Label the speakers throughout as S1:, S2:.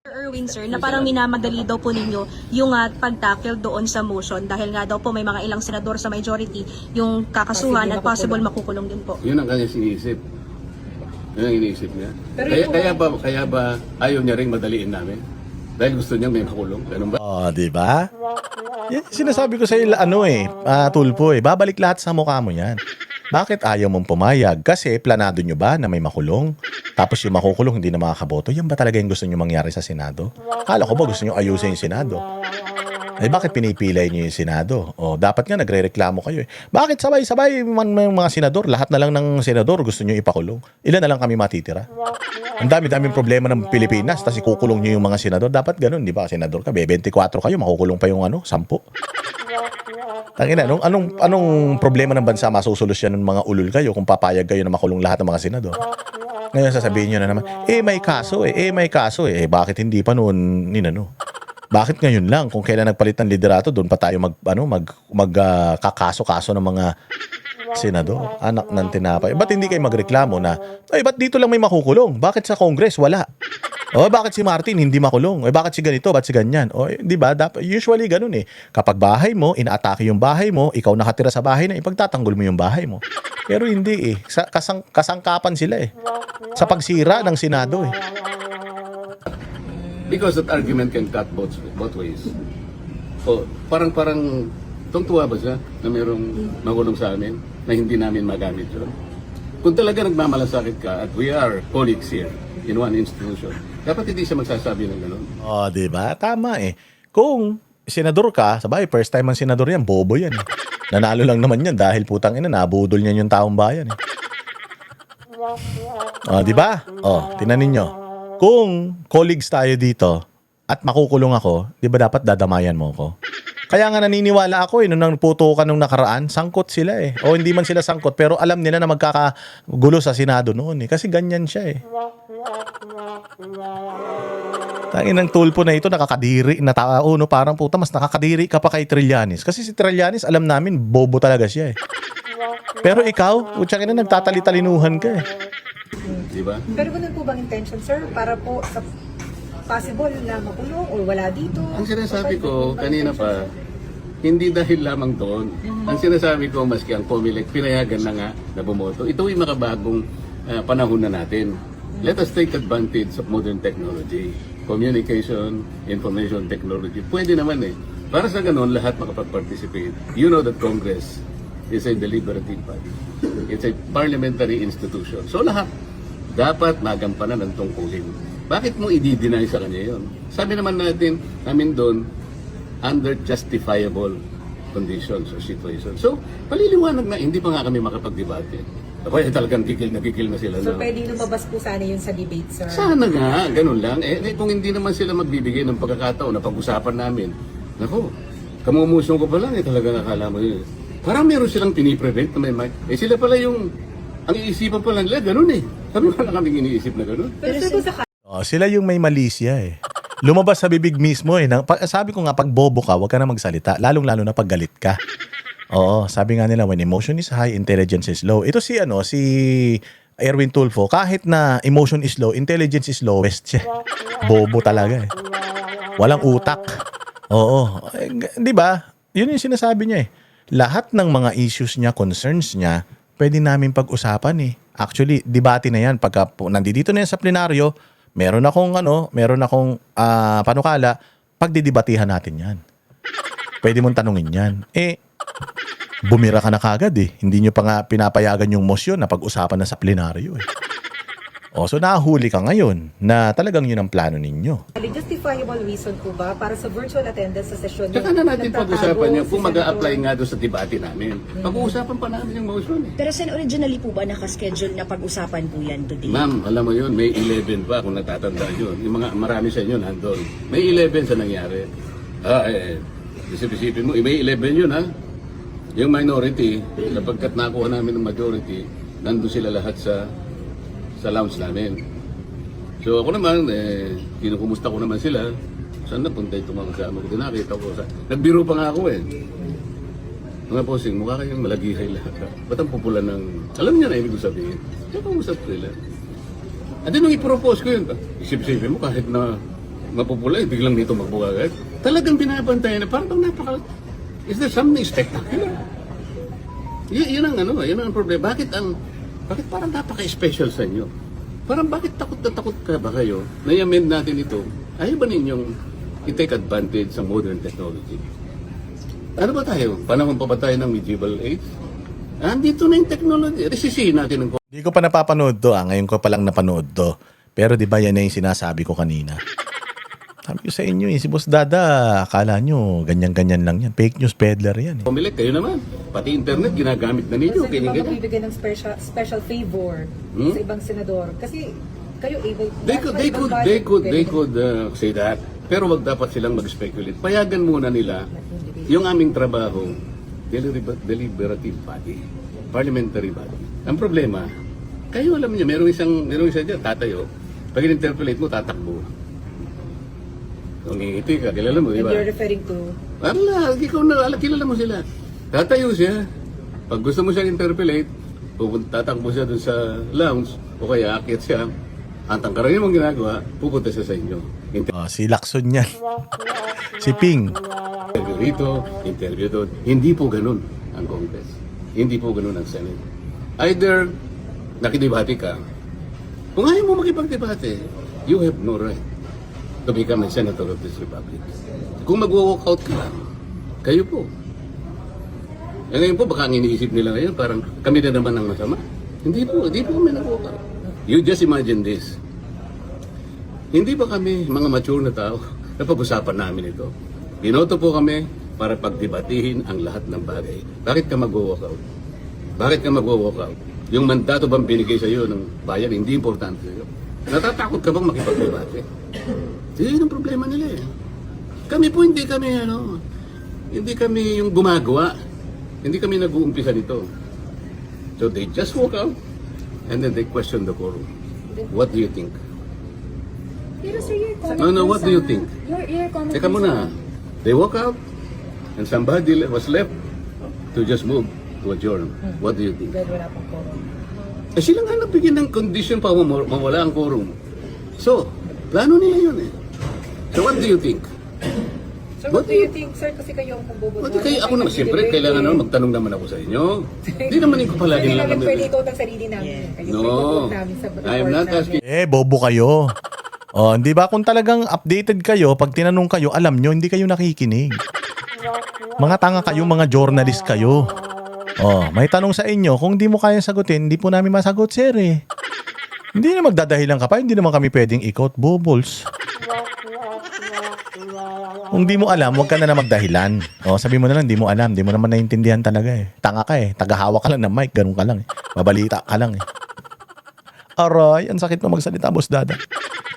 S1: Erwin sir, na parang minamadali daw po ninyo yung pag-tackle doon sa motion dahil nga daw po may mga ilang senador sa majority yung kakasuhan at possible makukulong din po.
S2: Yun ang kanyang sinisip. Yun ang iniisip niya. Kaya ba ayaw niya ring madaliin namin? Dahil gusto niya may makulong. Ganun ba?
S3: Oh, di ba? Yan, sinasabi ko sa iyo, Tulpo babalik lahat sa mukha mo yan. Bakit ayaw mong pumayag? Kasi planado nyo ba na may makulong? Tapos yung makukulong hindi na makakaboto? Yan ba talaga yung gusto nyo mangyari sa Senado? Kala ko ba gusto nyo ayusin yung Senado? Bakit pinipilay nyo yung Senado? Dapat nga nagre-reklamo kayo Bakit sabay-sabay yung mga senador? Lahat na lang ng senador gusto nyo ipakulong. Ilan na lang kami matitira? Ang dami-daming problema ng Pilipinas, tapos ikukulong nyo yung mga senador. Dapat ganun, di ba? Senador ka, 24 kayo, makukulong pa yung 10. Tangina, anong problema ng bansa masusolusyon ng mga ulul kayo kung papayag kayo na makulong lahat ng mga senador? Ngayon sasabihin nyo na naman, may kaso bakit hindi pa noon Bakit ngayon lang kung kailan nagpalit ng liderato doon pa tayo magkakaso-kaso ng mga senador, anak ng tinapay. Ba't hindi kayo magreklamo na, ba't dito lang may makukulong? Bakit sa Congress wala? Bakit si Martin hindi makulong? Bakit si ganito? Bakit si ganyan? Di ba? Usually ganun Kapag bahay mo, inaatake yung bahay mo, ikaw nakatira sa bahay na, ipagtatanggol mo yung bahay mo. Pero hindi kasangkapan sila sa pagsira ng Senado
S2: Because that argument can cut both ways. Parang tungtuwa ba siya na mayroong makulong sa amin na hindi namin magamit yun? Kung talaga nagmamalasakit ka at we are colleagues here in one institution, dapat hindi siya magsasabi ng gano'n.
S3: Di ba? Tama Kung senador ka, sabay, first time ang senador yan, bobo yan Nanalo lang naman yan dahil putang ina, nabudol niyan yung taong bayan di ba? Tingnan ninyo. Kung colleagues tayo dito at makukulong ako, di ba dapat dadamayan mo ko? Kaya nga naniniwala ako nung nagputukan nung nakaraan, sangkot sila O hindi man sila sangkot, pero alam nila na magkakagulo sa Senado noon Kasi ganyan siya Tangin ng Tulpo na ito, nakakadiri na tao, parang puta, mas nakakadiri ka pa kay Trillanes. Kasi si Trillanes, alam namin, bobo talaga siya Pero ikaw, utsa ka na, nagtatali-talinuhan ka
S2: Diba?
S4: Pero ganun po bang intention, sir? Para po sa possible na makulong o wala dito?
S2: Ang sinasabi ko kanina pa, hindi dahil lamang doon. Ang sinasabi ko, maski ang COMELEC, pinayagan na nga na bumoto. Ito ay makabagong panahon na natin. Let us take advantage of modern technology. Communication, information technology. Pwede naman Para sa ganun, lahat makapag-participate. You know that Congress is a deliberative body. It's a parliamentary institution. So lahat dapat magampanan ng tungkulin. Bakit mo i-deny sa kanya yun? Sabi naman namin doon, under justifiable conditions or situations. So, paliliwanag na, hindi pa nga kami makapag-debate. Kaya talagang kikil na sila.
S4: So, pwede lumabas po sana yun sa debate, sir?
S2: Sana nga, ganun lang. Kung hindi naman sila magbibigay ng pagkakataon na pag-usapan namin, naku, kamumusong ko pa lang, talaga nakala mo yun. Parang meron silang piniprevent na may mic. Sila pala yung, ang iisipan pa lang nila, ganun Sabi mo lang kaming iniisip na ganun.
S4: Pero sir,
S3: sila yung may malisya Lumabas sa bibig mismo Sabi ko nga, pag bobo ka, huwag ka na magsalita. Lalong-lalo na pag galit ka. Sabi nga nila, when emotion is high, intelligence is low. Ito si Erwin Tulfo, kahit na emotion is low, intelligence is lowest siya. Bobo talaga Walang utak. Di ba? Yun yung sinasabi niya Lahat ng mga issues niya, concerns niya, pwede namin pag-usapan Actually, debate na yan. Pagka nandito na yan sa plenaryo, meron akong panukala, pagdidibatihan natin yan. Pwede mong tanungin yan. Bumira ka na kagad Hindi nyo pa nga pinapayagan yung motion na pag-usapan na sa plenaryo so nahuli ka ngayon na talagang yun ang plano ninyo.
S4: Justifiable reason po ba para sa virtual attendance sa sesyon?
S2: Saka na natin pag-usapan niya kung mag-a-apply nga doon sa debate namin. Pag-uusapan pa namin yung motion
S5: Pero sen, originally po ba nakaschedule na pag-usapan po yan today?
S2: Ma'am, alam mo yun, May 11 pa kung natatandaan yun. Yung marami sa inyo nandun. May 11 sa nangyari. Isip-isipin mo, May 11 yun Yung minority, napagkat nakuha namin ng majority, nandun sila lahat sa lounge namin. So ako naman, kinukumusta ko naman sila. Saan napunta itong mga kasama ko? Nakita ko. Nagbiro pa nga ako Mga posing, mukha kayong malagihay lahat. Ba't ang pupulan ng... Alam niya na ibig ko sabihin. Kaya kausap ko sila. At nung i-propose ko yun, isip-isipin mo kahit na mapupula, biglang dito magbuka agad. Talagang binabantayan na parang is there something spectacular? Yun ang yun ang problema. Bakit parang napaka-special sa inyo? Parang bakit takot na takot ka ba kayo na i-amend natin ito? Ayaw ba ninyong i-take advantage sa modern technology? Ano ba tayo? Panahon pa ba tayo ng medieval age? Andito na yung technology. Resisihin natin ang
S3: Hindi ko pa napapanood to, ngayon ko pa lang napanood to. Pero di ba yan na yung sinasabi ko kanina? Sabi ko sa inyo si Boss Dada, akala nyo, ganyan-ganyan lang yan. Fake news peddler yan.
S2: Comelec, kayo naman. Pati internet, ginagamit na ninyo.
S4: Kasi di ba
S2: Ganyan-ganyan.
S4: magbibigay ng special favor sa ibang senador? Kasi kayo able...
S2: They could say that. Pero wag dapat silang mag-speculate. Payagan muna nila yung aming trabaho, deliberative body, parliamentary body. Ang problema, kayo alam niyo, merong isa dyan, tatayo. Pag in-interpolate mo, tatakbo. Kung ngingiti ka, kilala mo, di
S4: And
S2: ba?
S4: you're referring to...
S2: Ikaw na, kilala mo sila. Tatayo siya. Pag gusto mo siyang interpolate, tatakbo siya dun sa lounge, o kaya akit siya. Ang karaniwang ginagawa, pupunta siya sa inyo.
S3: Si Lacson yan. Si Ping.
S2: Interview rito, interview doon. Hindi po ganun ang Congress. Hindi po ganun ang Senate. Either nakidebate ka, kung ayaw mo makipagdebate, you have no right to become a senator of this republic. Kung mag-walk out ka lang, kayo po. E ngayon po, baka ang iniisip nila ngayon, parang kami na naman ang masama. Hindi po kami nag-walk out. You just imagine this. Hindi ba kami, mga mature na tao, napag-usapan namin ito? Binoto po kami para pagdebatihin ang lahat ng bagay. Bakit ka mag-walk out? Bakit ka mag-walk out? Yung mandato bang binigay sa iyo ng bayan, hindi importante sa iyo. Natatakot ka bang makipagdebate? Yun ang problema nila eh. Kami po hindi kami yung gumagawa. Hindi kami nag-uumpisa nito. So they just walk out and then they question the quorum. What do you think?
S5: Pero sir, your comment
S2: No, what do you think?
S5: Your comment
S2: Teka muna. They walk out and somebody was left to just move to adjourn. What do you think?
S4: Dahil wala pang quorum.
S2: Sila nga nabigyan ng condition pa mawala ang quorum. So, plano nila yun eh. So what do you think?
S4: So what do you think, sir? Kasi kayo ang magboboto.
S2: Kayo ako naman, siyempre, kailangan naman magtanong naman ako sa inyo. Hindi naman yung palagi
S4: Hindi
S2: lang
S4: namin
S2: kami.
S4: pwede ikaw ang sarili namin. Kayo
S2: No,
S4: pwede namin sa report
S2: I am not
S4: namin.
S2: asking.
S3: Bobo kayo. Di ba kung talagang updated kayo, pag tinanong kayo, alam nyo, hindi kayo nakikinig. Mga tanga kayo, mga journalist kayo. May tanong sa inyo, kung di mo kaya sagutin, hindi po namin masagot, sir eh. Hindi na magdadahilan ka pa, hindi naman kami pwedeng ikot, bobols. Kung di mo alam, huwag ka na magdahilan. Sabi mo na lang, di mo alam, di mo naman naiintindihan talaga eh. Tanga ka eh, tagahawak ka lang ng mic, ganun ka lang eh. Mabalita ka lang eh. Aray, ang sakit na magsalita, Boss Dada.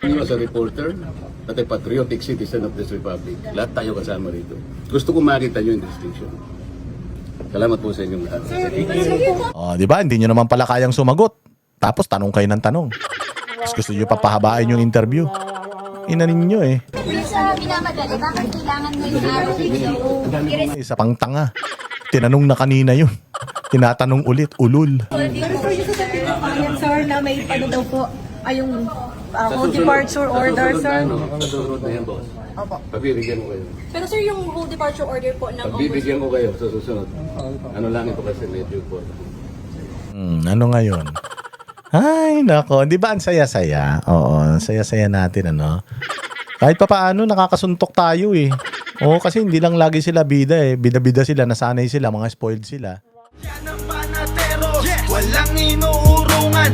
S2: You as a reporter at a patriotic citizen of this republic, lahat tayo kasama rito. Gusto ko makita nyo yung distinction. Salamat po sa inyong lahat.
S3: Di ba? Hindi nyo naman pala kayang sumagot. Tapos tanong kayo ng tanong. Tapos gusto nyo papahabain yung interview. Inanin nyo eh.
S6: Sa minamadali, bakit kailangan mo yung araw video?
S3: Isa pang tanga. Tinanong na kanina yun. Tinatanong ulit, ulul.
S4: Ayan, sir, na may ano daw po, yung whole departure order, sir.
S2: Ang susunod na yan, boss.
S6: Opo.
S2: Pagbibigyan ko kayo.
S1: Pero sir, yung whole departure order po ng
S2: Pagbibigyan ko kayo sa susunod. Ano lang ito kasi medyo po.
S3: Ano ngayon? Ay, nako. Di ba ang saya-saya? Oo, ang saya-saya natin, ano? Kahit pa paano, nakakasuntok tayo eh. Kasi hindi lang lagi sila bida eh. Bida-bida sila, nasanay sila, mga spoiled sila.
S7: Yan ang panatero, walang inuurungan.